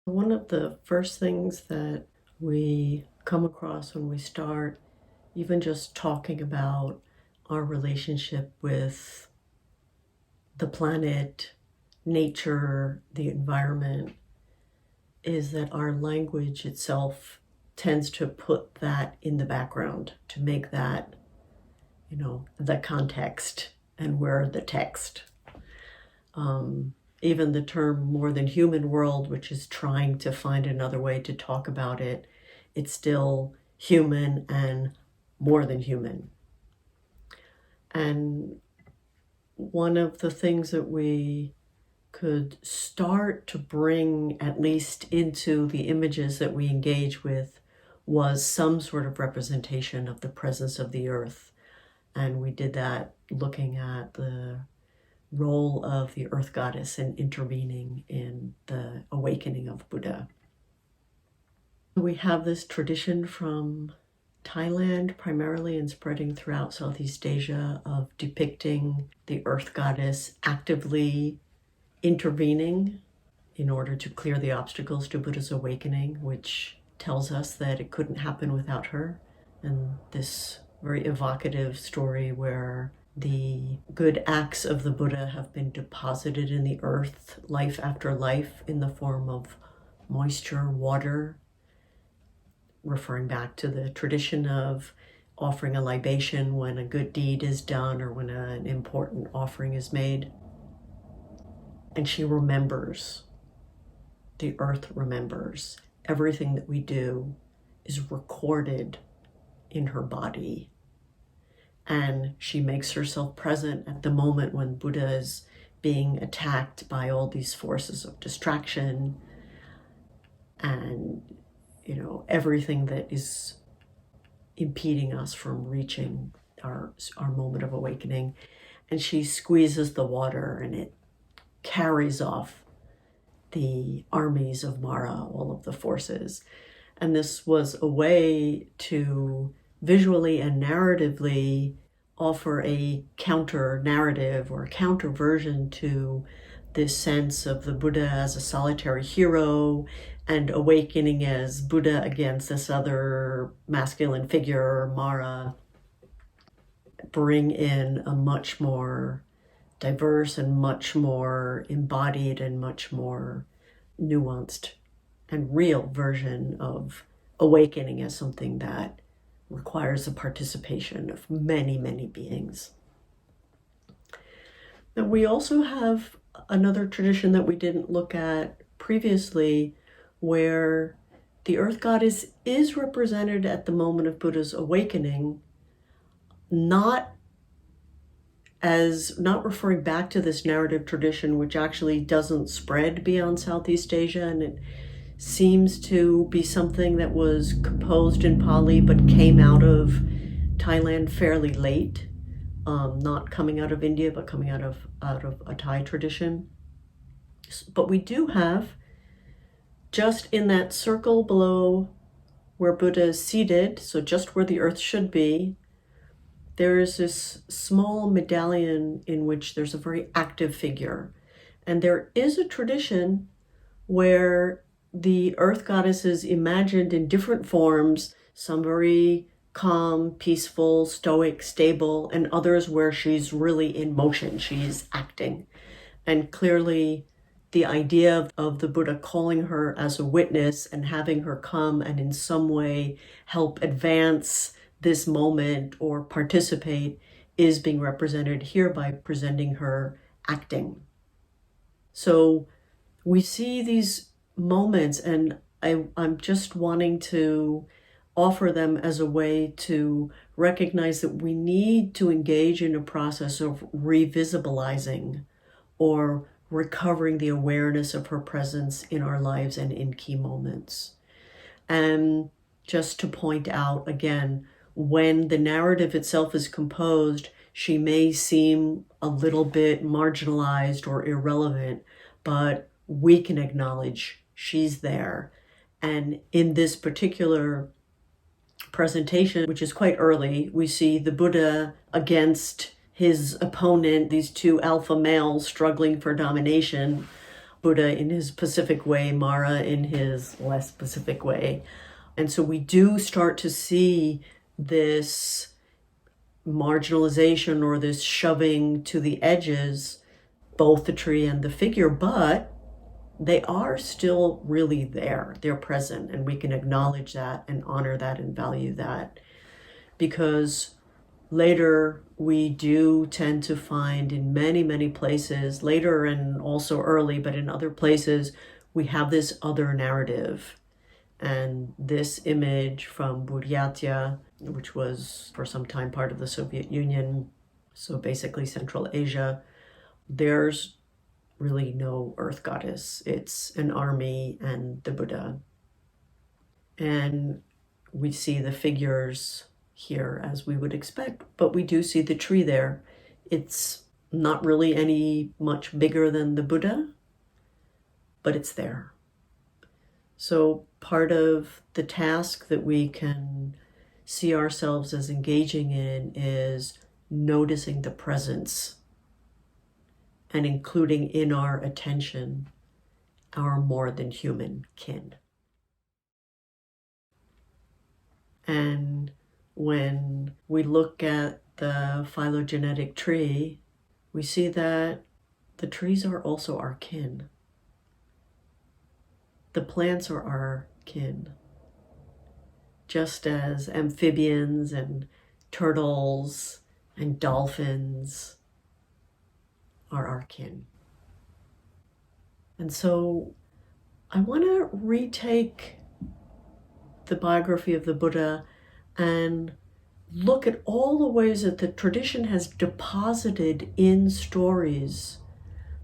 One of the first things that we come across when we start even just talking about our relationship with the planet, nature, the environment, is that our language itself tends to put that in the background, to make that, the context and we're the text. Even the term more than human world, which is trying to find another way to talk about it, it's still human and more than human. And one of the things that we could start to bring at least into the images that we engage with was some sort of representation of the presence of the earth. And we did that looking at the role of the earth goddess and intervening in the awakening of Buddha. We have this tradition from Thailand primarily and spreading throughout Southeast Asia of depicting the earth goddess actively intervening in order to clear the obstacles to Buddha's awakening, which tells us that it couldn't happen without her. And this very evocative story where the good acts of the Buddha have been deposited in the earth, life after life, in the form of moisture, water, referring back to the tradition of offering a libation when a good deed is done or when an important offering is made. And she remembers, the earth remembers. Everything that we do is recorded in her body. And she makes herself present at the moment when Buddha is being attacked by all these forces of distraction and, everything that is impeding us from reaching our moment of awakening. And she squeezes the water and it carries off the armies of Mara, all of the forces. And this was a way to visually and narratively offer a counter narrative or a counter version to this sense of the Buddha as a solitary hero and awakening as Buddha against this other masculine figure, Mara. Bring in a much more diverse and much more embodied and much more nuanced and real version of awakening as something that requires the participation of many, many beings. And we also have another tradition that we didn't look at previously, where the earth goddess is represented at the moment of Buddha's awakening, not referring back to this narrative tradition, which actually doesn't spread beyond Southeast Asia, and it seems to be something that was composed in Pali but came out of Thailand fairly late, not coming out of India but coming out of a Thai tradition. But we do have, just in that circle below where Buddha is seated, so just where the earth should be, there is this small medallion in which there's a very active figure. And there is a tradition where the earth goddess is imagined in different forms, some very calm, peaceful, stoic, stable, and others where she's really in motion, she's acting. And clearly the idea of the Buddha calling her as a witness and having her come and in some way help advance this moment or participate is being represented here by presenting her acting. So we see these moments, and I'm just wanting to offer them as a way to recognize that we need to engage in a process of revisibilizing or recovering the awareness of her presence in our lives and in key moments. And just to point out again, when the narrative itself is composed, she may seem a little bit marginalized or irrelevant, but we can acknowledge she's there. And in this particular presentation, which is quite early, we see the Buddha against his opponent, these two alpha males struggling for domination, Buddha in his Pacific way, Mara in his less Pacific way. And so we do start to see this marginalization or this shoving to the edges, both the tree and the figure, but they are still really there. They're present, and we can acknowledge that and honor that and value that. Because later we do tend to find in many, many places, later and also early, but in other places, we have this other narrative. And this image from Buryatia, which was for some time part of the Soviet Union, so basically Central Asia, there's really no earth goddess. It's an army and the Buddha. And we see the figures here as we would expect, but we do see the tree there. It's not really any much bigger than the Buddha, but it's there. So part of the task that we can see ourselves as engaging in is noticing the presence and including in our attention our more than human kin. And when we look at the phylogenetic tree, we see that the trees are also our kin. The plants are our kin, just as amphibians and turtles and dolphins are our kin. And so I want to retake the biography of the Buddha and look at all the ways that the tradition has deposited in stories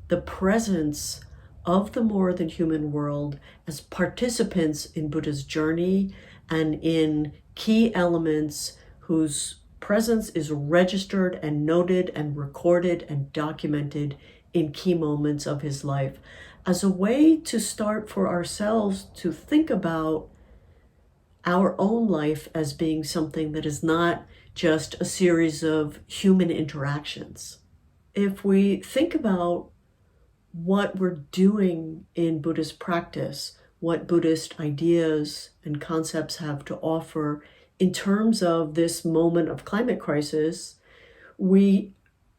the presence of the more than human world as participants in Buddha's journey and in key elements whose presence is registered and noted and recorded and documented in key moments of his life as a way to start for ourselves to think about our own life as being something that is not just a series of human interactions. If we think about what we're doing in Buddhist practice, what Buddhist ideas and concepts have to offer in terms of this moment of climate crisis, we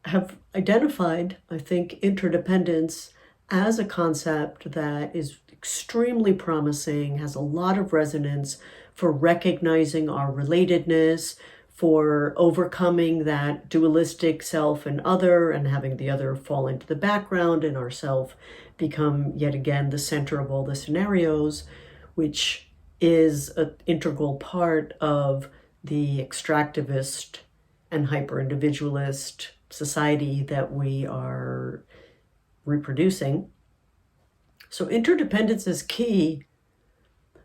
have identified, I think, interdependence as a concept that is extremely promising, has a lot of resonance for recognizing our relatedness, for overcoming that dualistic self and other, and having the other fall into the background and ourself become yet again the center of all the scenarios, which is an integral part of the extractivist and hyper-individualist society that we are reproducing. So interdependence is key,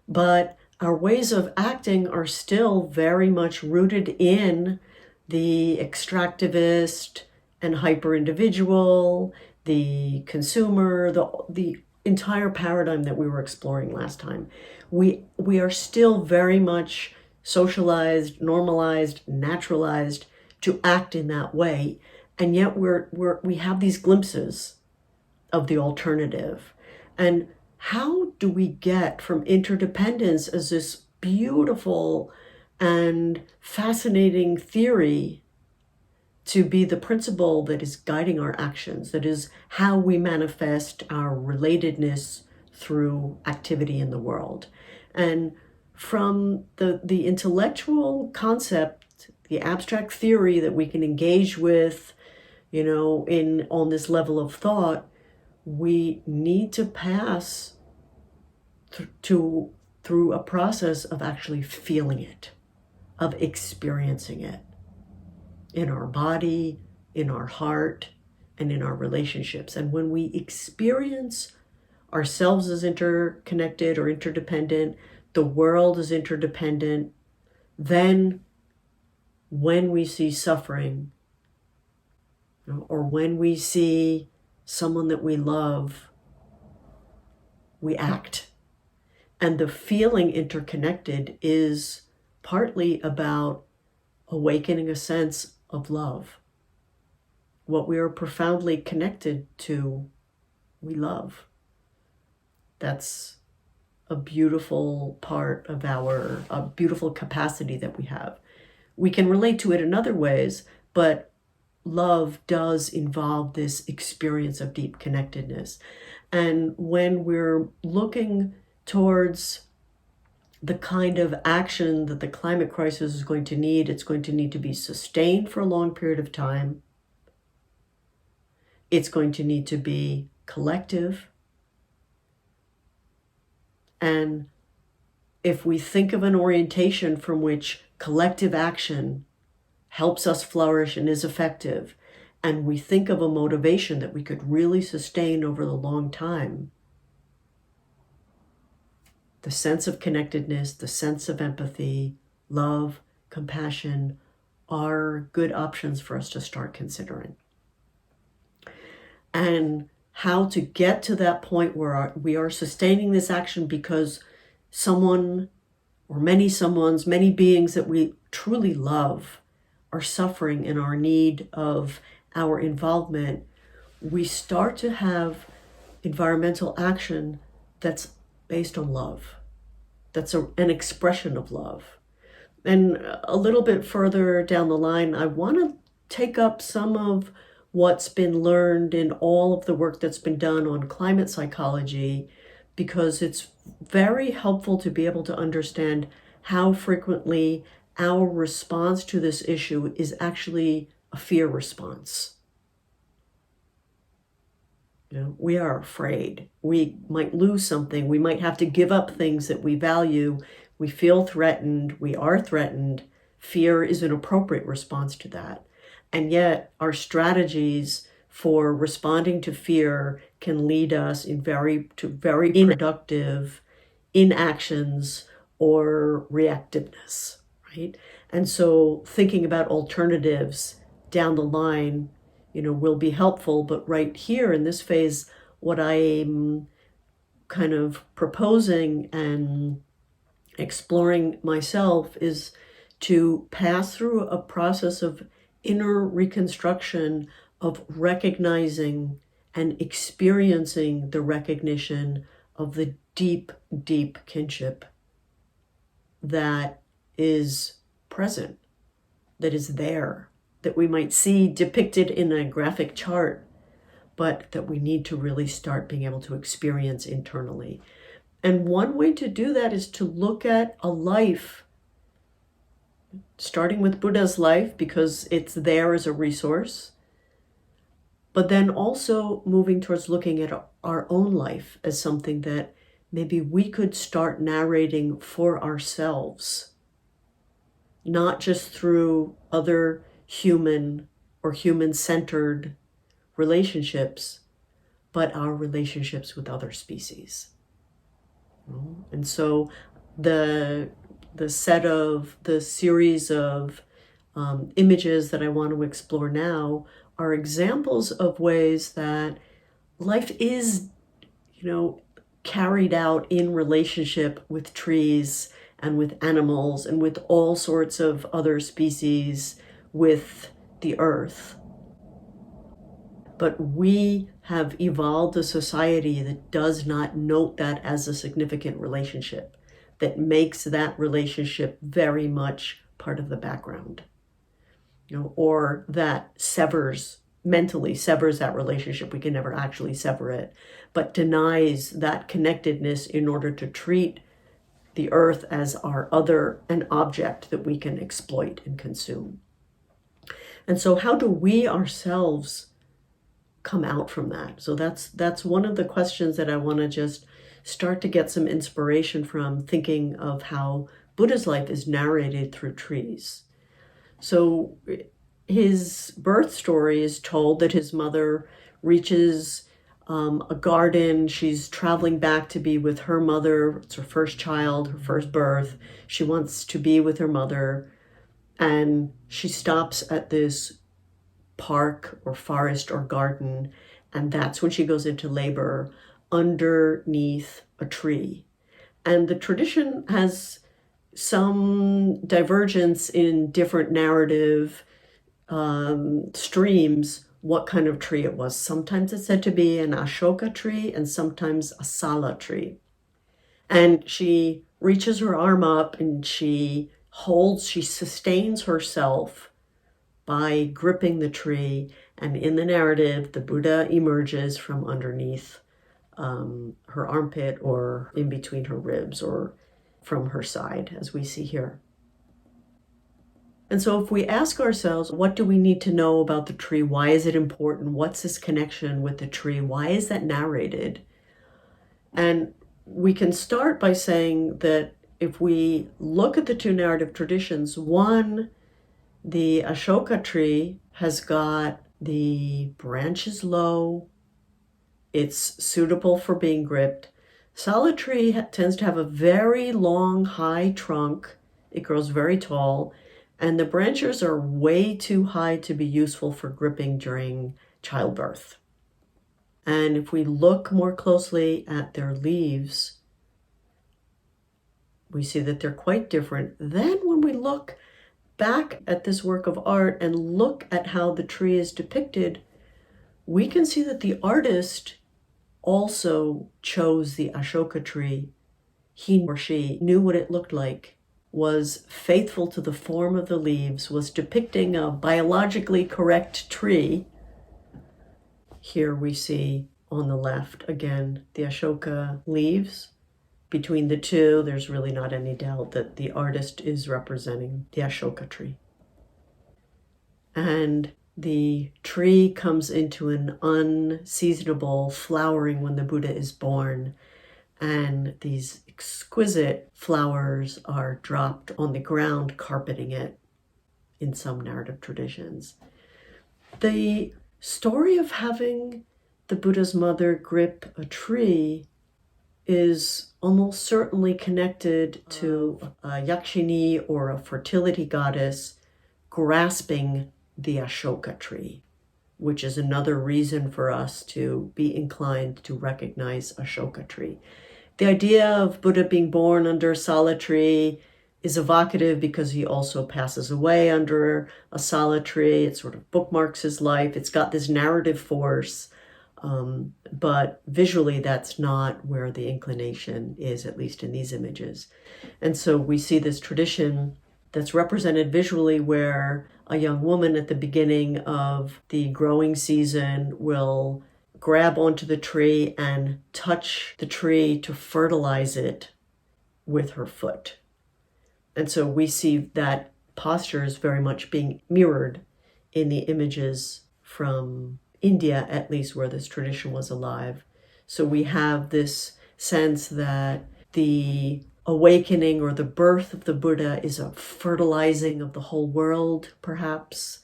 but our ways of acting are still very much rooted in the extractivist and hyper-individual, the consumer, the entire paradigm that we were exploring last time. We are still very much socialized, normalized, naturalized to act in that way, and yet we have these glimpses of the alternative. And how do we get from interdependence as this beautiful and fascinating theory to be the principle that is guiding our actions, that is how we manifest our relatedness through activity in the world? And from the intellectual concept, the abstract theory that we can engage with, on this level of thought, we need to pass through a process of actually feeling it, of experiencing it in our body, in our heart, and in our relationships. And when we experience ourselves as interconnected or interdependent, the world is interdependent, then when we see suffering, or when we see someone that we love, we act. And the feeling interconnected is partly about awakening a sense of love. What we are profoundly connected to, we love. That's a beautiful part of a beautiful capacity that we have. We can relate to it in other ways, but love does involve this experience of deep connectedness. And when we're looking towards the kind of action that the climate crisis is going to need, it's going to need to be sustained for a long period of time. It's going to need to be collective. And if we think of an orientation from which collective action helps us flourish and is effective, and we think of a motivation that we could really sustain over the long time, the sense of connectedness, the sense of empathy, love, compassion are good options for us to start considering. And how to get to that point where we are sustaining this action because someone or many beings that we truly love are suffering and are in need of our involvement, we start to have environmental action that's based on love. That's an expression of love. And a little bit further down the line, I want to take up some of what's been learned in all of the work that's been done on climate psychology, because it's very helpful to be able to understand how frequently our response to this issue is actually a fear response. We are afraid. We might lose something. We might have to give up things that we value. We feel threatened. We are threatened. Fear is an appropriate response to that. And yet our strategies for responding to fear can lead us to very productive inactions or reactiveness, right? And so thinking about alternatives down the line, will be helpful. But right here in this phase, what I'm kind of proposing and exploring myself is to pass through a process of inner reconstruction of recognizing and experiencing the recognition of the deep, deep kinship that is present, that is there, that we might see depicted in a graphic chart, but that we need to really start being able to experience internally. And one way to do that is to look at a life, starting with Buddha's life, because it's there as a resource, but then also moving towards looking at our own life as something that maybe we could start narrating for ourselves, not just through other human or human-centered relationships, but our relationships with other species. And so the series of images that I want to explore now are examples of ways that life is, carried out in relationship with trees and with animals and with all sorts of other species, with the earth. But we have evolved a society that does not note that as a significant relationship, that makes that relationship very much part of the background, or that mentally severs that relationship. We can never actually sever it, but denies that connectedness in order to treat the earth as an object that we can exploit and consume. And so how do we ourselves come out from that? So that's one of the questions that I want to just start to get some inspiration from, thinking of how Buddha's life is narrated through trees. So his birth story is told that his mother reaches a garden. She's traveling back to be with her mother. It's her first child, her first birth. She wants to be with her mother. And she stops at this park or forest or garden. And that's when she goes into labor underneath a tree. And the tradition has some divergence in different narrative streams what kind of tree it was. Sometimes it's said to be an Ashoka tree and sometimes a Sala tree. And she reaches her arm up and she sustains herself by gripping the tree. And in the narrative, the Buddha emerges from underneath her armpit or in between her ribs or from her side, as we see here. And so if we ask ourselves, what do we need to know about the tree? Why is it important? What's this connection with the tree? Why is that narrated? And we can start by saying that if we look at the two narrative traditions, one, the Ashoka tree has got the branches low, it's suitable for being gripped. Sala tree tends to have a very long, high trunk. It grows very tall, and the branches are way too high to be useful for gripping during childbirth. And if we look more closely at their leaves, we see that they're quite different. Then when we look back at this work of art and look at how the tree is depicted, we can see that the artist also chose the Ashoka tree. He or she knew what it looked like, was faithful to the form of the leaves, was depicting a biologically correct tree. Here we see on the left, again, the Ashoka leaves. Between the two, there's really not any doubt that the artist is representing the Ashoka tree. And the tree comes into an unseasonable flowering when the Buddha is born, and these exquisite flowers are dropped on the ground, carpeting it in some narrative traditions. The story of having the Buddha's mother grip a tree is almost certainly connected to a Yakshini or a fertility goddess grasping the Ashoka tree, which is another reason for us to be inclined to recognize Ashoka tree. The idea of Buddha being born under a Sala tree is evocative because he also passes away under a Sala tree. It sort of bookmarks his life. It's got this narrative force, but visually that's not where the inclination is, at least in these images. And so we see this tradition that's represented visually where a young woman at the beginning of the growing season will grab onto the tree and touch the tree to fertilize it with her foot. And so we see that posture is very much being mirrored in the images from India, at least where this tradition was alive. So we have this sense that the awakening or the birth of the Buddha is a fertilizing of the whole world, perhaps,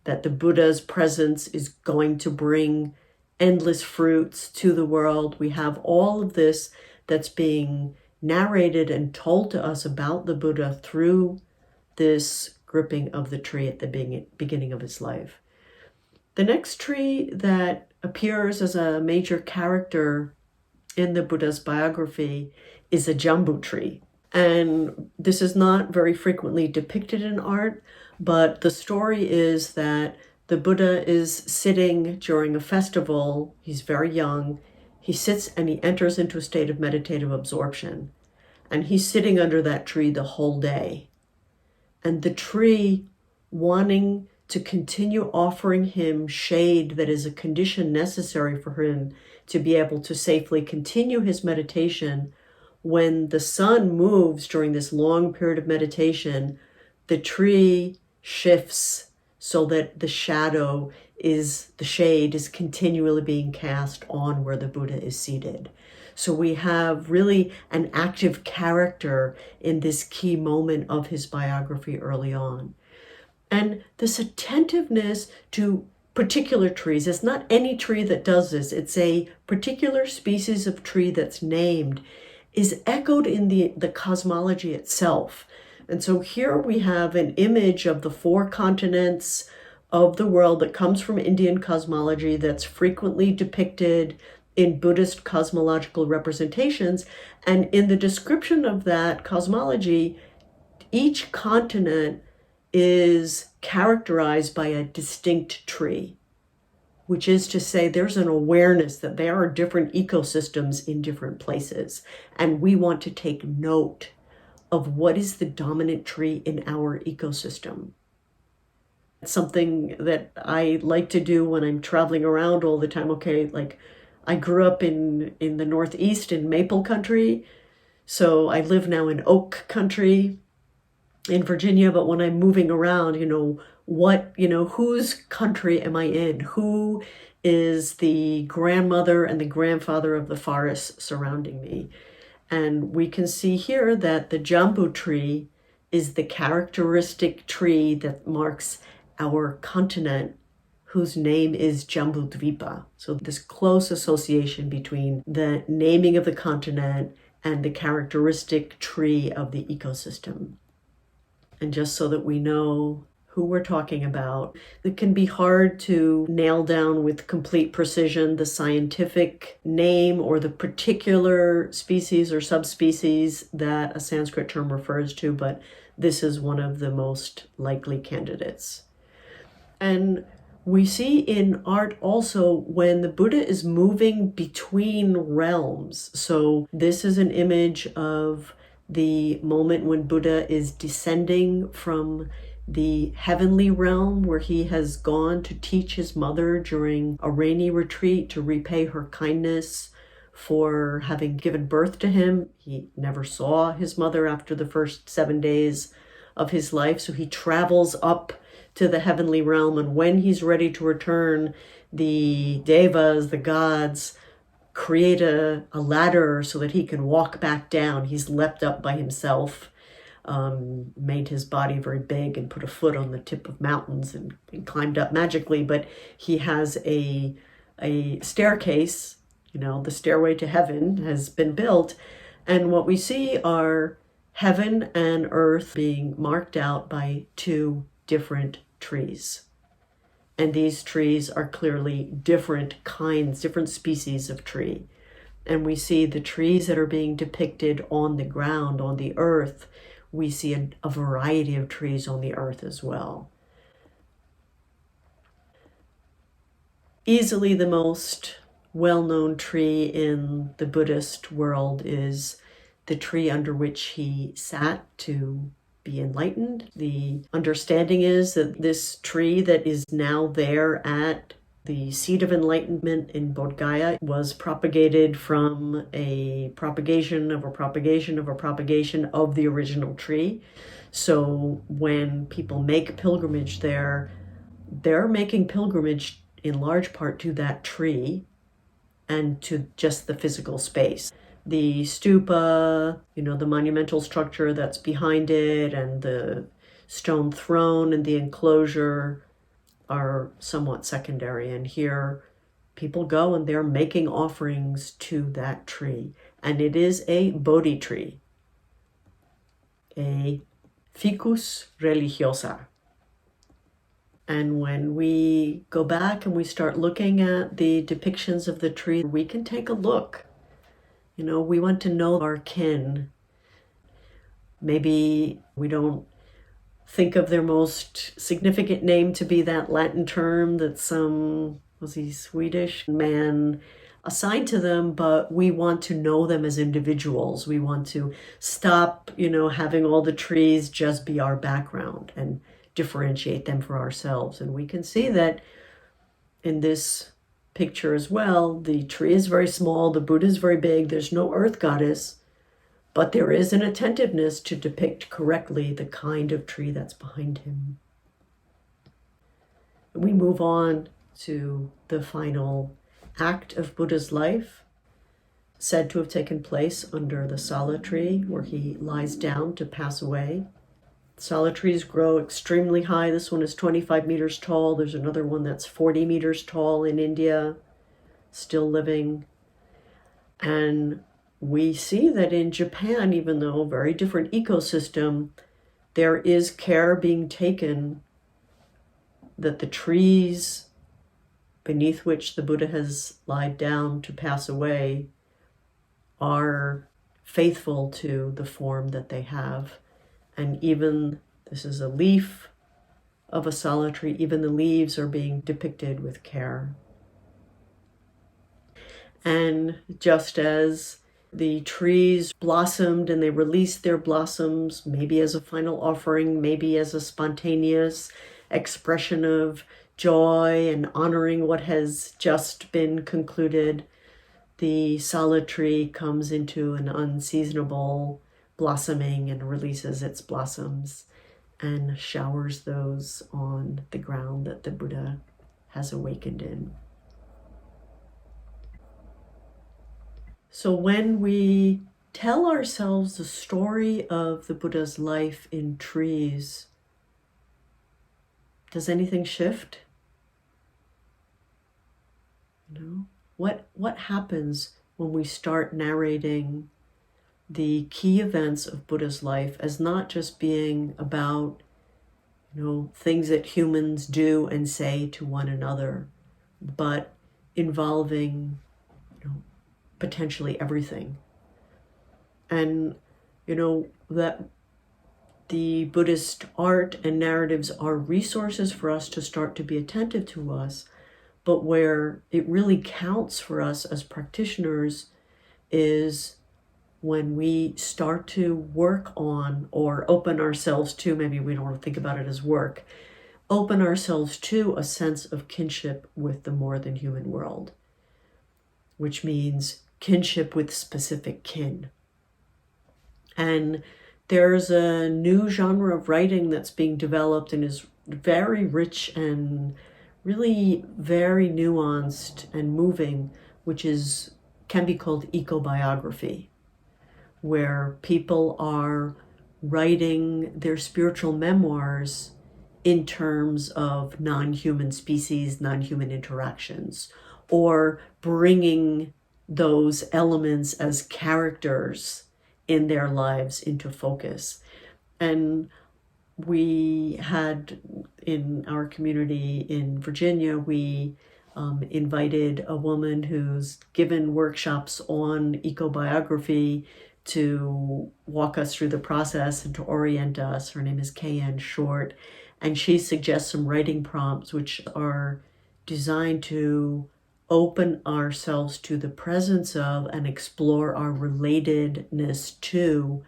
that the Buddha's presence is going to bring endless fruits to the world. We have all of this that's being narrated and told to us about the Buddha through this gripping of the tree at the beginning of his life. The next tree that appears as a major character in the Buddha's biography is a jambu tree. And this is not very frequently depicted in art, but the story is that the Buddha is sitting during a festival. He's very young. He sits and he enters into a state of meditative absorption. And he's sitting under that tree the whole day. And the tree, wanting to continue offering him shade that is a condition necessary for him to be able to safely continue his meditation, when the sun moves during this long period of meditation, the tree shifts so that the shade is continually being cast on where the Buddha is seated. So we have really an active character in this key moment of his biography early on. And this attentiveness to particular trees, it's not any tree that does this, it's a particular species of tree that's named, is echoed in the cosmology itself. And so here we have an image of the 4 continents of the world that comes from Indian cosmology that's frequently depicted in Buddhist cosmological representations. And in the description of that cosmology, each continent is characterized by a distinct tree. which is to say there's an awareness that there are different ecosystems in different places. And we want to take note of what is the dominant tree in our ecosystem. It's something that I like to do when I'm traveling around all the time. Okay, like I grew up in the Northeast in maple country. So I live now in oak country in Virginia, but when I'm moving around, whose country am I in? Who is the grandmother and the grandfather of the forests surrounding me? And we can see here that the jambu tree is the characteristic tree that marks our continent, whose name is Jambudvipa. So this close association between the naming of the continent and the characteristic tree of the ecosystem. And just so that we know who we're talking about, it can be hard to nail down with complete precision the scientific name or the particular species or subspecies that a Sanskrit term refers to, but this is one of the most likely candidates. And we see in art also when the Buddha is moving between realms. So this is an image of the moment when Buddha is descending from the heavenly realm where he has gone to teach his mother during a rainy retreat to repay her kindness for having given birth to him. He never saw his mother after the first 7 days of his life, so he travels up to the heavenly realm, and when he's ready to return, the devas, the gods, create a ladder so that he can walk back down. He's leapt up by himself, made his body very big and put a foot on the tip of mountains and climbed up magically, but he has a staircase, the stairway to heaven has been built, and what we see are heaven and earth being marked out by two different trees. And these trees are clearly different kinds, different species of tree. And we see the trees that are being depicted on the ground, on the earth. We see a variety of trees on the earth as well. Easily the most well-known tree in the Buddhist world is the tree under which he sat to be enlightened. The understanding is that this tree that is now there at the seat of enlightenment in Bodh Gaya was propagated from a propagation of a propagation of a propagation of the original tree. So when people make pilgrimage there, they're making pilgrimage in large part to that tree and to just the physical space. The stupa, the monumental structure that's behind it, and the stone throne and the enclosure are somewhat secondary. And here people go and they're making offerings to that tree. And it is a Bodhi tree, a ficus religiosa. And when we go back and we start looking at the depictions of the tree, we can take a look. We want to know our kin. Maybe we don't think of their most significant name to be that Latin term that some, was he Swedish man assigned to them, but we want to know them as individuals. We want to stop, having all the trees just be our background and differentiate them for ourselves. And we can see that in this picture as well. The tree is very small, the Buddha is very big, there's no earth goddess, but there is an attentiveness to depict correctly the kind of tree that's behind him. We move on to the final act of Buddha's life, said to have taken place under the sala tree, where he lies down to pass away. Sala trees grow extremely high. This one is 25 meters tall. There's another one that's 40 meters tall in India, still living. And we see that in Japan, even though a very different ecosystem, there is care being taken that the trees beneath which the Buddha has lied down to pass away are faithful to the form that they have. And even, this is a leaf of a sala tree, even the leaves are being depicted with care. And just as the trees blossomed and they released their blossoms, maybe as a final offering, maybe as a spontaneous expression of joy and honoring what has just been concluded, the solid tree comes into an unseasonable blossoming and releases its blossoms and showers those on the ground that the Buddha has awakened in. So when we tell ourselves the story of the Buddha's life in trees, does anything shift? What happens when we start narrating the key events of Buddha's life as not just being about, things that humans do and say to one another, but involving, potentially everything? And, that the Buddhist art and narratives are resources for us to start to be attentive to us, but where it really counts for us as practitioners is when we start to work on or open ourselves to, maybe we don't want to think about it as work, open ourselves to a sense of kinship with the more than human world, which means kinship with specific kin. And there's a new genre of writing that's being developed and is very rich and really very nuanced and moving, which can be called Ecobiography, where people are writing their spiritual memoirs in terms of non-human species, non-human interactions, or bringing those elements as characters in their lives into focus. And we had in our community in Virginia, we invited a woman who's given workshops on ecobiography to walk us through the process and to orient us. Her name is K.N. Short, and she suggests some writing prompts which are designed to open ourselves to the presence of and explore our relatedness to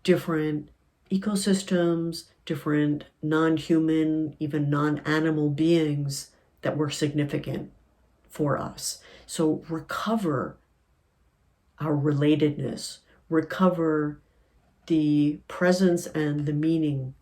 different ecosystems, different non-human, even non-animal beings that were significant for us. So recover our relatedness, recover the presence and the meaning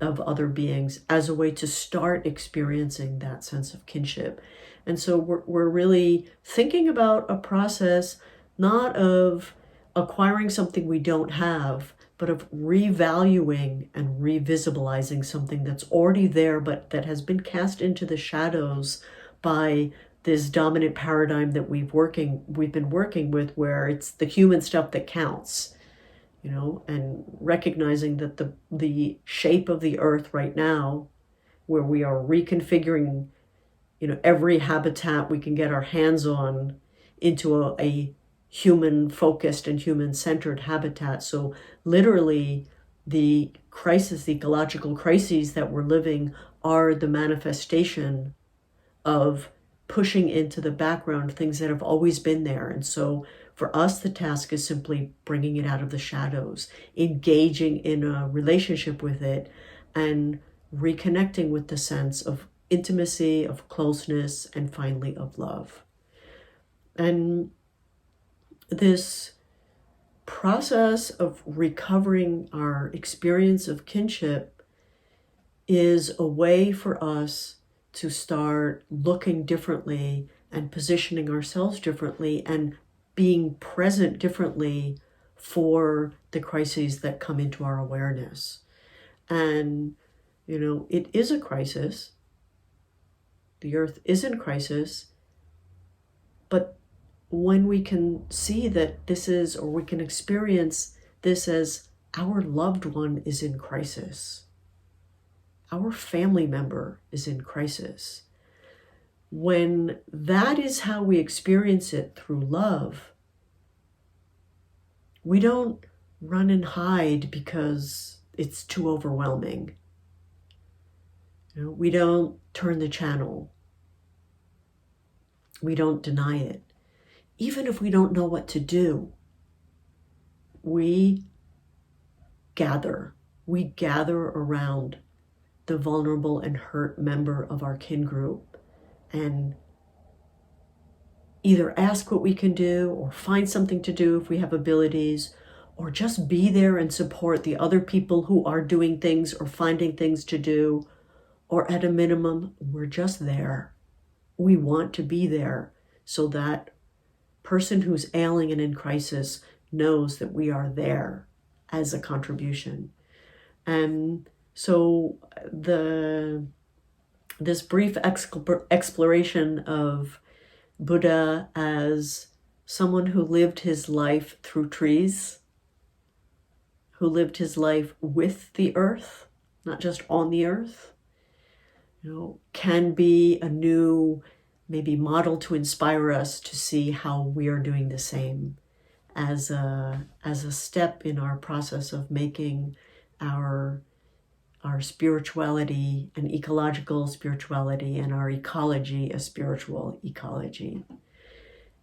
of other beings as a way to start experiencing that sense of kinship. And so we're really thinking about a process not of acquiring something we don't have, but of revaluing and revisibilizing something that's already there, but that has been cast into the shadows by this dominant paradigm that we've been working with, where it's the human stuff that counts, and recognizing that the shape of the earth right now, where we are reconfiguring, every habitat we can get our hands on into a human-focused and human-centered habitat. So literally, the ecological crises that we're living are the manifestation of pushing into the background things that have always been there. And so for us, the task is simply bringing it out of the shadows, engaging in a relationship with it, and reconnecting with the sense of intimacy, of closeness, and finally of love. And this process of recovering our experience of kinship is a way for us to start looking differently and positioning ourselves differently and being present differently for the crises that come into our awareness. And, it is a crisis. The earth is in crisis, but when we can see that we can experience this as our loved one is in crisis, our family member is in crisis, when that is how we experience it through love, we don't run and hide because it's too overwhelming. We don't turn the channel. We don't deny it. even if we don't know what to do, we gather around the vulnerable and hurt member of our kin group and either ask what we can do or find something to do if we have abilities, or just be there and support the other people who are doing things or finding things to do, or at a minimum, we're just there. We want to be there so that person who's ailing and in crisis knows that we are there as a contribution. And so this brief exploration of Buddha as someone who lived his life through trees, who lived his life with the earth, not just on the earth, can be a new maybe model to inspire us to see how we are doing the same as a step in our process of making our spirituality an ecological spirituality and our ecology a spiritual ecology.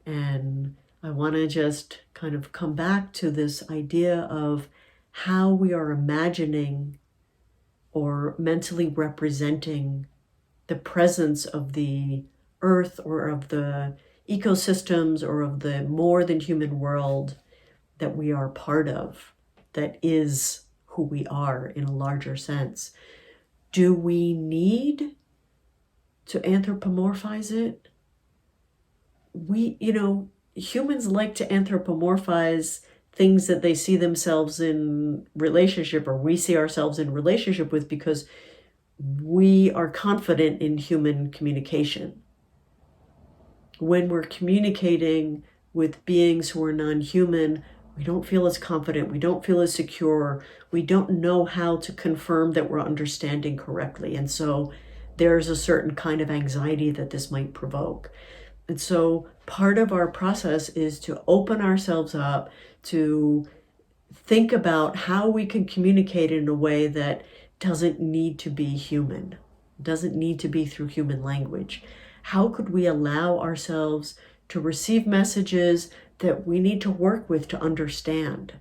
And I want to just kind of come back to this idea of how we are imagining or mentally representing the presence of the earth or of the ecosystems or of the more than human world that we are part of, that is who we are in a larger sense. Do we need to anthropomorphize it? Humans like to anthropomorphize things that they see themselves in relationship, or we see ourselves in relationship with, because we are confident in human communication. When we're communicating with beings who are non-human, we don't feel as confident, we don't feel as secure, we don't know how to confirm that we're understanding correctly. And so there's a certain kind of anxiety that this might provoke. And so part of our process is to open ourselves up to think about how we can communicate in a way that doesn't need to be human, doesn't need to be through human language. How could we allow ourselves to receive messages that we need to work with to understand?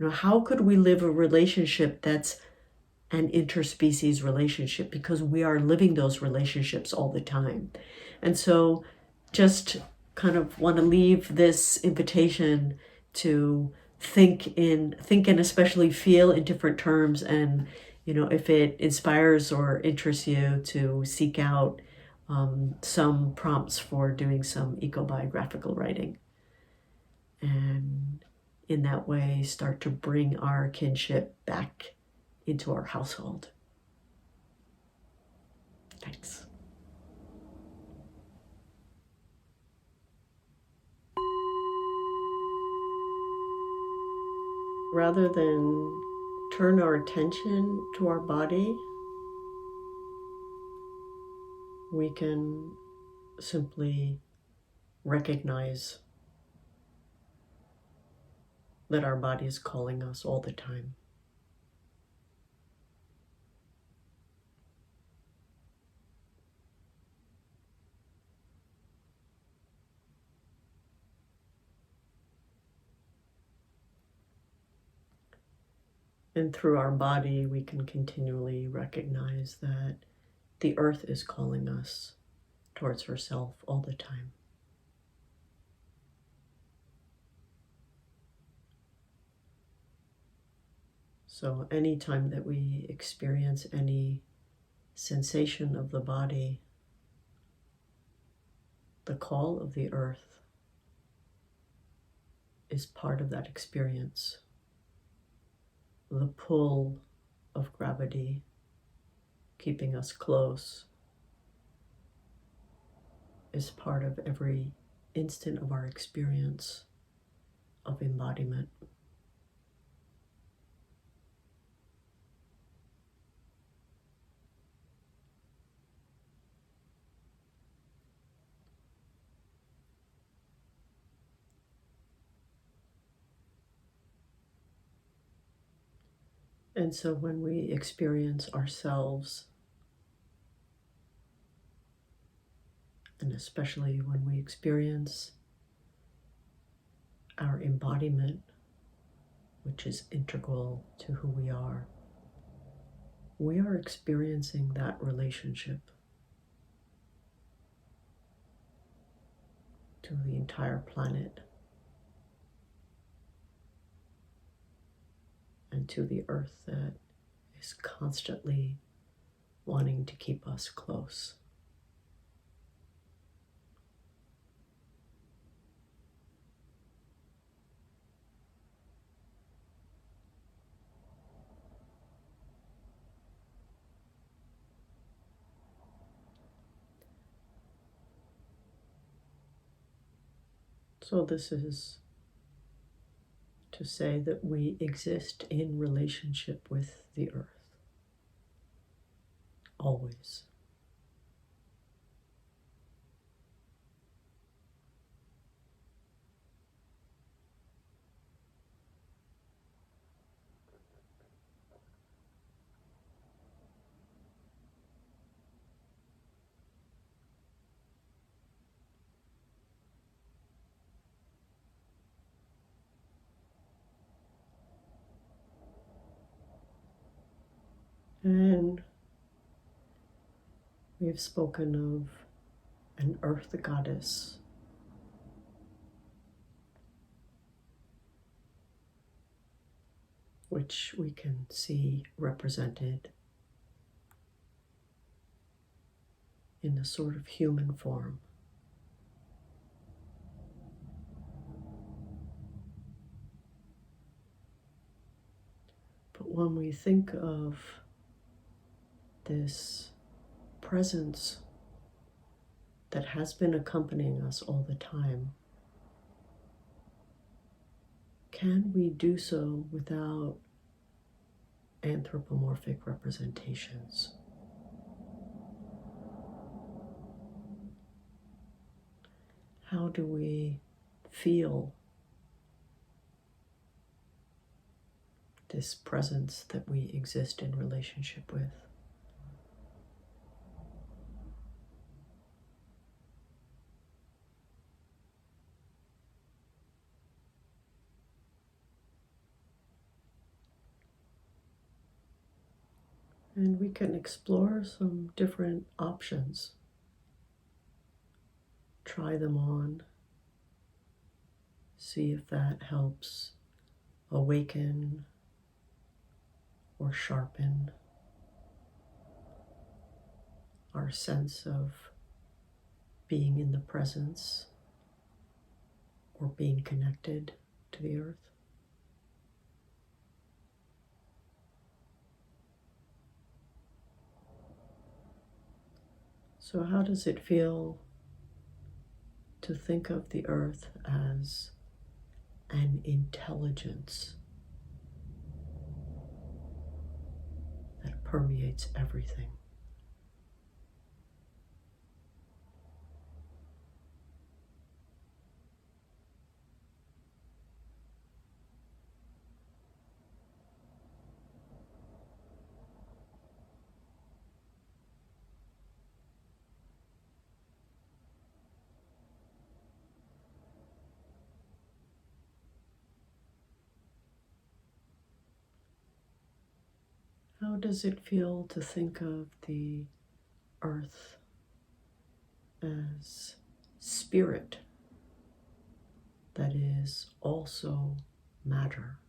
How could we live a relationship that's an interspecies relationship, because we are living those relationships all the time. And so just kind of want to leave this invitation to think and especially feel in different terms. And, if it inspires or interests you, to seek out some prompts for doing some ecobiographical writing. And in that way, start to bring our kinship back into our household. Thanks. Rather than turn our attention to our body, we can simply recognize that our body is calling us all the time. And through our body, we can continually recognize that the earth is calling us towards herself all the time. So anytime that we experience any sensation of the body, the call of the earth is part of that experience. The pull of gravity keeping us close is part of every instant of our experience of embodiment. And so when we experience ourselves, and especially when we experience our embodiment, which is integral to who we are experiencing that relationship to the entire planet and to the earth that is constantly wanting to keep us close. So this is to say that we exist in relationship with the earth, always. And we've spoken of an earth goddess, which we can see represented in a sort of human form. But when we think of this presence that has been accompanying us all the time, can we do so without anthropomorphic representations? How do we feel this presence that we exist in relationship with? And we can explore some different options. Try them on. See if that helps awaken or sharpen our sense of being in the presence or being connected to the earth. So how does it feel to think of the earth as an intelligence that permeates everything? How does it feel to think of the earth as spirit that is also matter?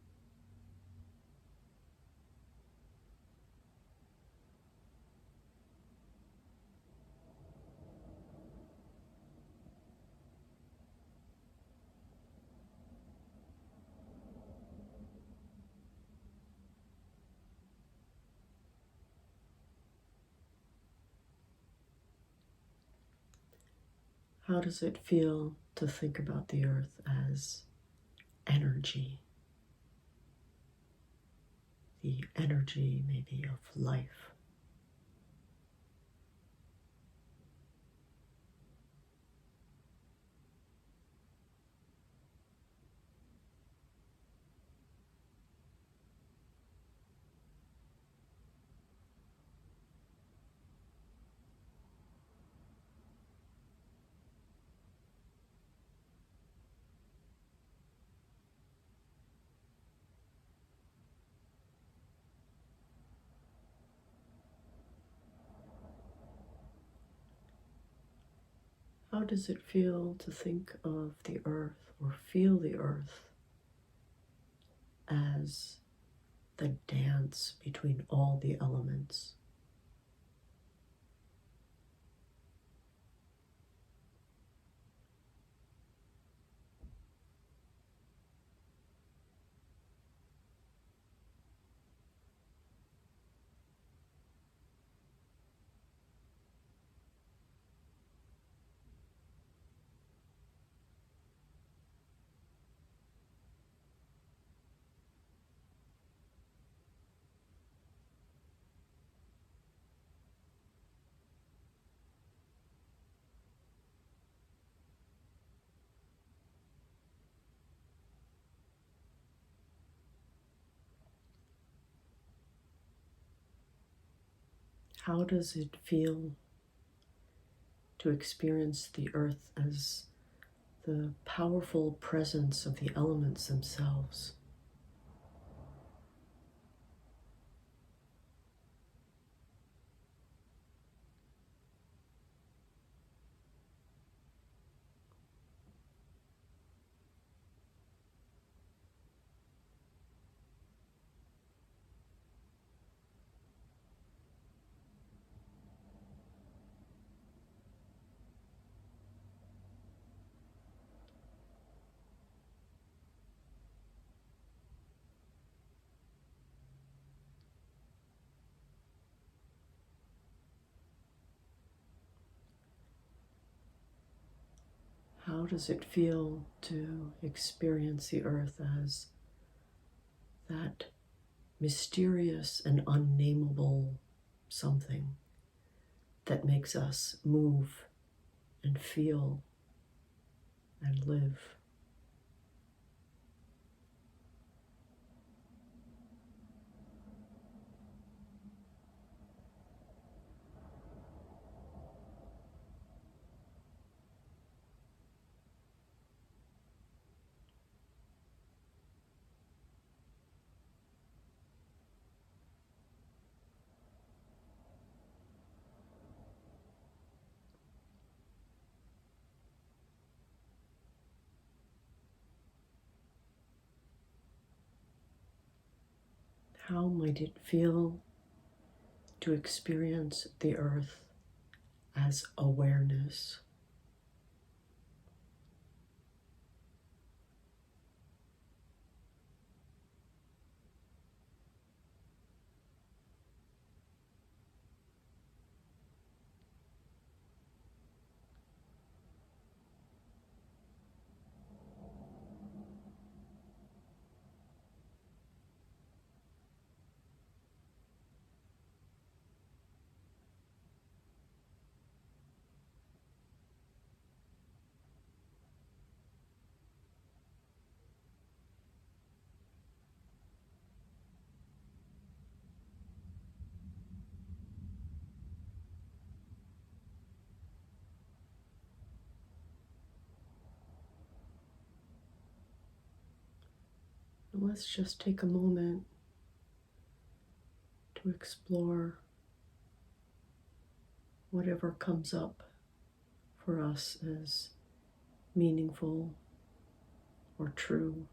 How does it feel to think about the earth as energy? The energy maybe of life. How does it feel to think of the earth or feel the earth as the dance between all the elements? How does it feel to experience the earth as the powerful presence of the elements themselves? How does it feel to experience the earth as that mysterious and unnameable something that makes us move and feel and live? How might it feel to experience the earth as awareness? Let's just take a moment to explore whatever comes up for us as meaningful or true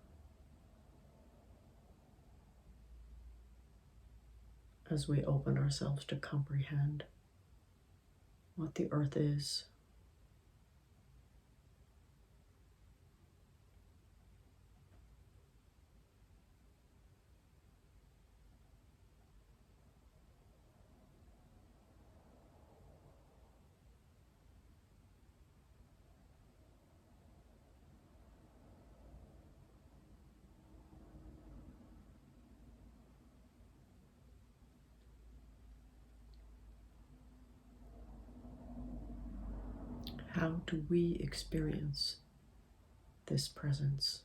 as we open ourselves to comprehend what the earth is. How do we experience this presence?